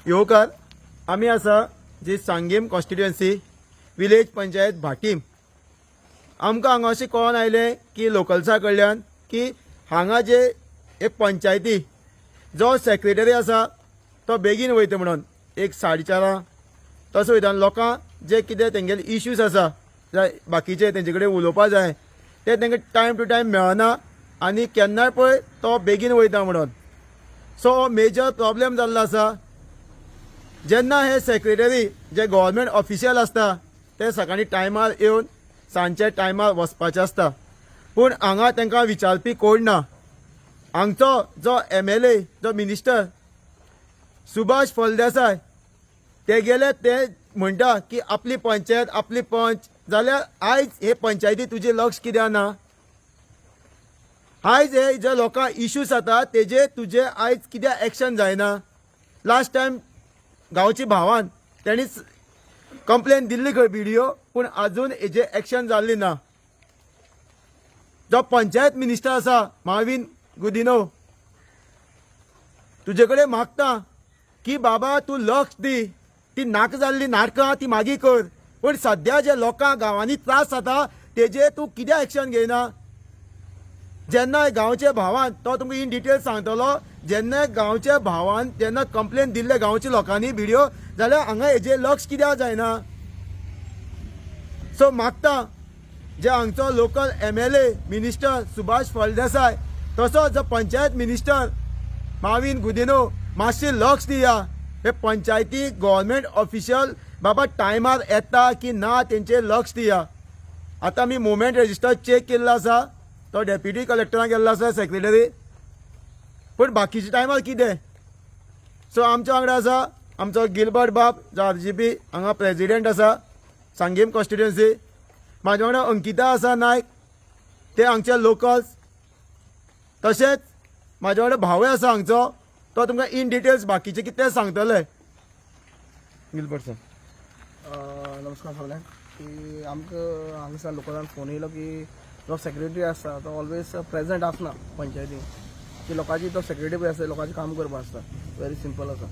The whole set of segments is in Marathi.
येवकार आमी आसा जी सांगेम कॉन्स्टिट्युएन्सी विलेज पंचायत भाटीम. आमकां हांगा अशें कळोन आयलें की लोकल्सा कडल्यान की हांगा जे एक पंचायती जो सेक्रेटरी आसा तो बेगीन वयता म्हणून एक 4:30 तसो वयता. लोकां जे कितें तेंगेले इश्यूज आसा जाय बाकीचे तेंचे कडेन उलोवपा जाय ते तेंका टायम टू टायम मेळना आनी केन्नाय पळय तो बेगीन वयता म्हणून. सो मेजर प्रॉब्लेम जाल्लो आसा. जेन्ना हे सेक्रेटरी जे गव्हर्मेंट ऑफिशियल आसता ते सकाळीं टायमार येवन सांजचे टायमार वचपाचे आसता, पूण हांगा तांकां विचारपी कोण ना. हांगचो जो MLA जो मिनिस्टर सुभाष फळदेसाय ते गेले ते म्हणटा की आपली पंचायत आपली पंच, जाल्यार आयज हे पंचायती तुजें लक्ष कित्याक ना? आयज हे जे लोकां इश्यूज जाता तेजे तुजे आयज कित्याक एक्शन जायना? लास्ट टायम गांवची भावान तेणी कंप्लेन दिल्ली खंय व्हिडिओ, पूण आजून हेजे एक्शन जाल्ली ना. जो पंचायत मिनिस्टर आसा माविन गुदिनो तुजे कडेन मागता की बाबा तूं लक्ष दी, ती नाका जाल्ली नाटकां ती मागीर कर, पूण सद्या जे लोकां गांवांनी त्रास जाता तेजे तूं कित्याक एक्शन घेयना? जेन्ना गांवच्या भावान तो तुमकां इन डिटेल सांगतलो, जेन्ना गांवच्या भावान जेन्ना कंप्लेन दिल्ले गांवच्या लोकांनी व्हिडिओ, जाल्यार हांगा हेजे लक्ष कित्याक जायना? सो मागता जे हांगचो local MLA minister Subhash Phaldesai तसोच जो पंचायत मिनिस्टर माविन गुदिनो मातशें लक्ष दिया. हे पंचायती गव्हर्मेंट ऑफिशियल बाबा टायमार येता की ना तेंचेर लक्ष दिया. आतां आमी मुवमेंट रजिस्टर चेक केल्लो आसा, तो डेप्युटी कलेक्टराक गेल्लो आसा सेक्रेटरी, पूण बाकीच्या टायमार कितें? सो आमच्या वांगडा आसा आमचो गिलबर्ट बाब जो RGP हांगा प्रेसिडेंट आसा सांगेम कॉन्स्टिट्युएन्सी. म्हाज्या वांगडा अंकिता आसा नायक, ते हांगचे लोकल्स. तशेंच म्हाज्या वांगडा भावय आसा हांगचो, तो तुमकां इन डिटेल्स बाकीचे कितें सांगतले. Gilbert sir. नमस्कार सगळ्यांक. की आमकां हांगसर लोकलान फोन येयलो की जो सेक्रेटरी आसता तो ऑलवेज प्रेझेंट आसना पंचायतीन. की लोकांची तो सेक्रेटरी पळय आसता लोकांची काम करपा आसता. व्हेरी सिंपल आसा.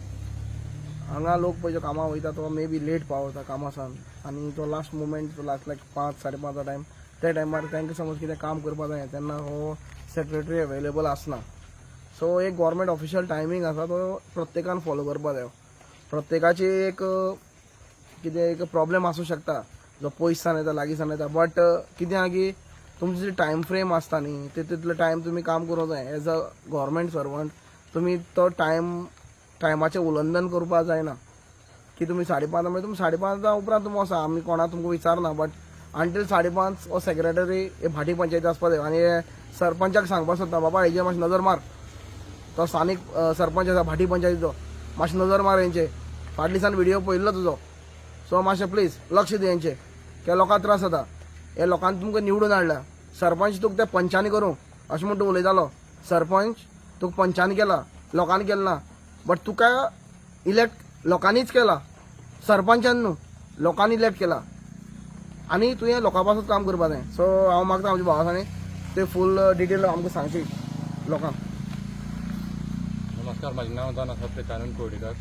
हांगा लोक पळय जो कामां वयता तो मे बी लेट पावता कामासान, आनी तो लास्ट मुमेंट तो लास्ट लायक 5-5:30 टायम त्या टायमार तांकां समज कितें काम करपा जाय तेन्ना हो सेक्रेटरी अवेलेबल आसना. सो एक गव्हर्मेंट ऑफिशियल टायमींग आसा तो प्रत्येकान फॉलो करपा जायो. प्रत्येकाची एक कितें एक प्रॉब्लेम आसूं शकता जो पयसान येता लागींसान येता, बट कितें आहा की तुमची जी टायम फ्रेम आसता न्ही तितले टायम तुमी काम करूं जाय. एज अ गव्हर्मेंट सर्वंट तुमी तो टायमाचें उल्लंघन करपा जायना. की तुमी 5:30 म्हणजे तुमी 5:30 उपरांत तुमी वचा, आमी कोणाक तुमकां विचारना, बट अंटील 5:30 हो सेक्रेटरी हे भाटी पंचायती आसपा जाय. आनी सरपंचाक सांगपा सोदता बाबा हेजेर मातशी नजर मार. तो स्थानीक सरपंच आसा भाटी पंचायतीचो, मातशी नजर मार हेंचे. फाटल्या दिसान व्हिडिओ पळयल्लो तुजो, सो मातशें प्लीज लक्ष दी हेंचे. की लोकांक त्रास जाता. हे लोकांनी तुमकां निवडून हाडला. सरपंच तुका ते पंचांनी करूं अशें म्हणून तूं उलयतालो. सरपंच तुका पंचांनी केला, लोकांनी केला ना. बट तुका इलेक्ट लोकांनीच केला. सरपंचान न्हू, लोकांनी इलेक्ट केला. आनी तुवें लोकां पासून काम करपा जाय. सो हांव मागता आमच्या भावासांनी ते फूल डिटेल आमकां सांगची लोकांक. नमस्कार, म्हजें नांव जावन आसा प्रेतानंद कोडीकर.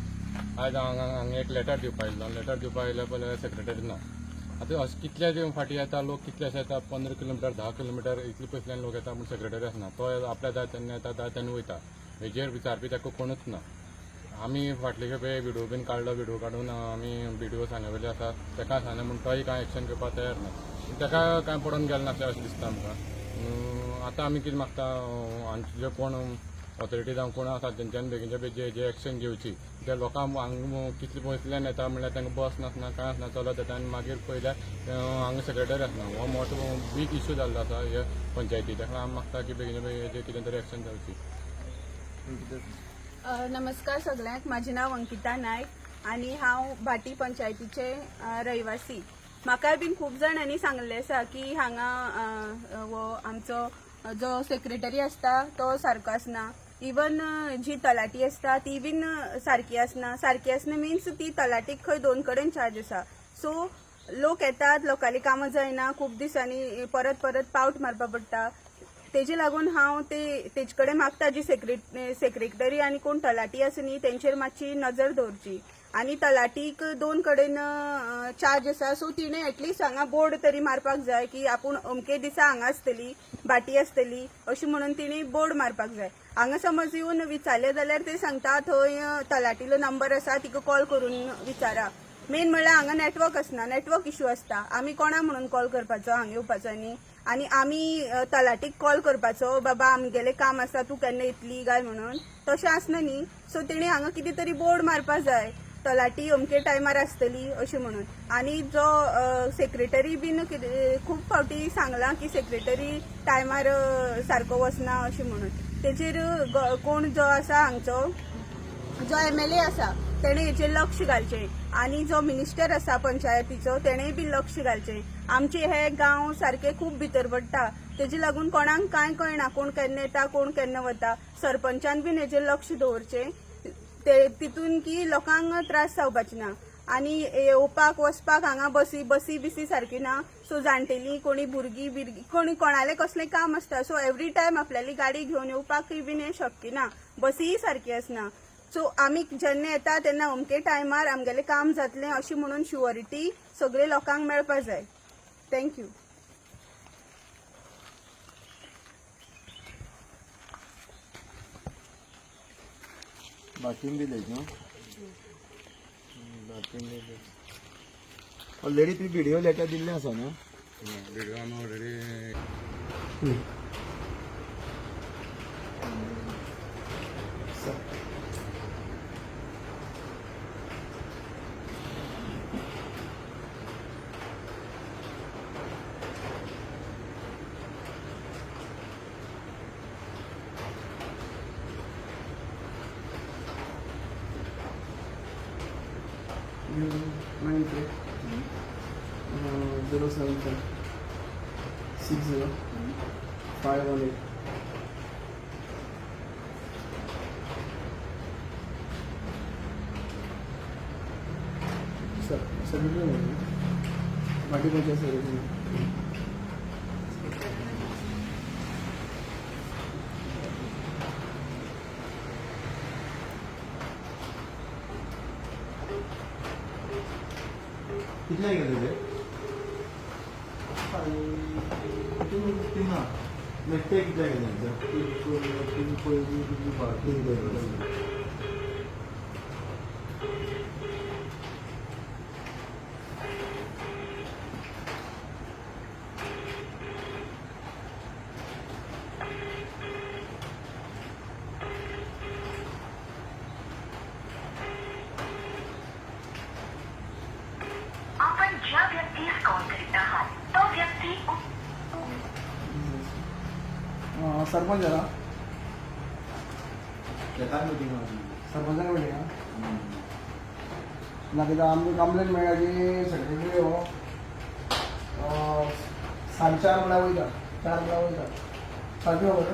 आयज हांगा एक लेटर दिवपा आयिल्लो. लेटर दिवपा आयल्या पयलीं सेक्रेटरी ना. आतां अशें कितले फाटी येता लोक, कितलेशे येता 15 किलोमिटर 10 किलोमिटर इतले पयसल्यान लोक येता, पूण सेक्रेटरी आसना. तो आपल्या जाय तेन्ना येता, जाय तेन्ना वयता. हेजेर विचारपी ताका कोणूच ना. आमी फाटले खेपे व्हिडिओ बीन काडलो, व्हिडिओ काडून आमी BDO सांगे वयले आसा, ताका सांगलें म्हूण तोय कांय एक्शन घेवपाक तयार ना. ताका कांय पडोवन गेलें नासलें अशें दिसता आमकां. आतां आमी कितें मागता, हांचे जे कोण ऑथॉरिटी जावं कोण आसा तेंच्यांनी बेगीनच्या बेगीन जे एक्शन घेवची. त्या लोकांक हांगा कितले पयसल्यान येता म्हणल्यार तांकां बस नासना, कांय आसना, चलत येता. आनी मागीर पयल्यार हांगा सेक्रेटरी आसना. हो मोठो बीग इश्यू जाल्लो आसा हे पंचायती. ताका आमी मागता की बेगीनच्या बेगीन हेजेर कितें तरी एक्शन जावची. नमस्कार सगळ्यांक. माझे नाव अंकिता नायक आणि हांव भाटी पंचायतीचे रहिवासी. म्हाका बीन खूब जाणांनी सांगले आसा की हांगा वो आमचो जो सेक्रेटरी आसता तो सारको आसना. इवन जी तलाटी आसता ती बीन सारकी आसना मिन्स ती तलाटीक खंय 2 कडेन चार्ज आसा. सो लोक येतात, लोकांली कामां जायना, खूब दिसांनी परत पावट मारपा पडटा. तेजे लागून हांव तेजे कडेन मागता जी सेक्रेटरी आनी कोण तलाटी आसा न्ही तेंचेर मातशी नजर दवरची आनी तलाटीक 2 कडेन चार्ज आसा सो तिणें एटलिस्ट हांगा बोर्ड तरी मारपाक जाय की आपूण अमके दिसा हांगा आसतली भाटी आसतली अशें म्हणून तिणी बोर्ड मारपाक जाय. हांगा समज येवन विचारलें जाल्यार ते सांगता थंय तलाटीलो नंबर आसा तिका कॉल करून विचारा. मेन म्हणल्यार हांगा नेटवर्क आसना, नेटवर्क इश्यू आसता. आमी कोणा म्हणून कॉल करपाचो हांगा येवपाचो न्ही आनी आमी तलाटीक कॉल करपाचो बाबा आमगेलें काम आसा तूं केन्ना येतली काय म्हणून तशें आसना न्ही. सो तेणी हांगा कितें तरी बोर्ड मारपाक जाय तलाटी अमके टायमार आसतली अशें म्हणून. आनी जो सेक्रेटरी बीन खूब फावटी सांगलां की सेक्रेटरी टायमार सारको वचना अशें म्हणून. तेजेर कोण जो आसा हांगचो जो MLA आसा तेणे हेचेर लक्ष घालचें आनी जो मिनिस्टर आसा पंचायतीचो तेणेय बी लक्ष घालचें. आमचे हे गांव सारके खूब भितर पडटा तेजे लागून कोणाक कांय कळना कोण केन्ना येता कोण केन्ना वता. सरपंचान बीन हेचेर लक्ष दवरचें तितून की लोकांक त्रास जावपाचे ना. आनी येवपाक वचपाक हांगा बसी बिसी सारकी ना सो जाणटेली कोणी भुरगीं कोणी कोणालें कसलें काम आसता सो एवरी टायम आपल्याली गाडी घेवन येवपाकय बीन हें शक्य ना. बसीय सारकी आसना. सो आमी जेन्ना येता तेन्ना अमके टायमार आमगेलें काम जातलें अशी म्हणून शुअरिटी सगळे लोकांक मेळपाक जाय. थँक्यू. बाटीम विलेज न्हू बाटीम विलेज ऑलरेडी तुमी व्हिडिओ लेटर दिल्लें आसा न्हू. व्हिडिओ आमी already Nine 077 60 518. Sir secretary baati panchayat secretary. कितले गेले ते नेक्स्ट कितले गेले तीन आपण ज्या व्यक्तीस कॉल करीत आहात तो व्यक्ती सरपंच आहे ना शेतात मिटींग सरपंचाने मिळेल ना कितें आमकां कंप्लेन मेळ्ळा की सेक्रेटरी हो 4:30 म्हळ्यार वयता 4 म्हळ्यार वयता सारकें खबर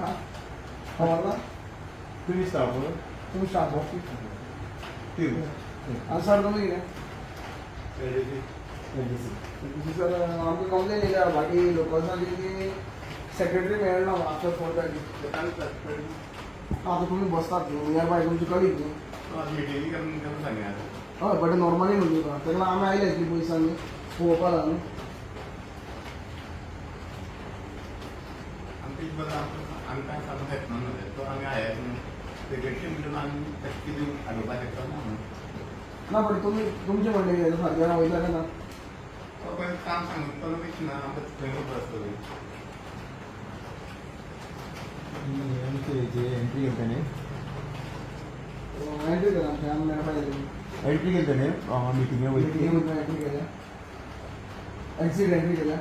आं खबर ना तुमी स्टाफ तुमी स्टाफ हो आं सर तुमी कितें सर आमकां कंप्लेन येयल्या बाकी लोकल्सांची की सेक्रेटरी मेळना आफ्टर 4:30. आतां तुमी बसतात न्ही नियर बाय तुमची कलीग न्ही मिटिंग करून सांगया हय बट नॉर्मली म्हणून तुका तेन्ना आमी आयले इतली पयसांनी पळोवपा लागून आमच्या बरोबर आमी काय सांगूंक शकना न्हू तो आमी आया सेक्रेटरी म्हणून आमी कितें हाडोवपाक शकता ना बट तुमी तुमचे म्हणले कितें सारकें वयता काय ना तो पळय काम सांगून तो ना आमकां थंय वचपाक आसतलो एंट्री केली न्ही एंट्री केला आमच्या आमी मेळपा एंट्री केली न्ही मिटिंगे वयतली एंट्री केल्या एक्झिट एंट्री केल्या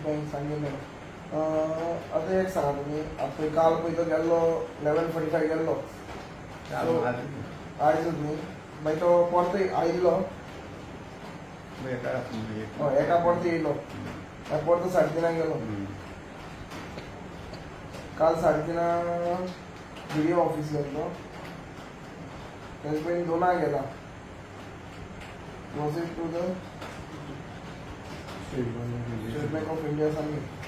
बँक सांगितलं आता एक सांगा तुम्ही आता काल पयलो गेल्लो 11:45 गेल्लो आयजूच न्ही मागीर तो परतो आयिल्लो एका परतो येयलो मागीर परतो 3:30 गेलो काल 3:30 व्हिडिओ ऑफिस गेल्लो तेज पयलीं 2 गेला was it to the State Bank of India सांगितलं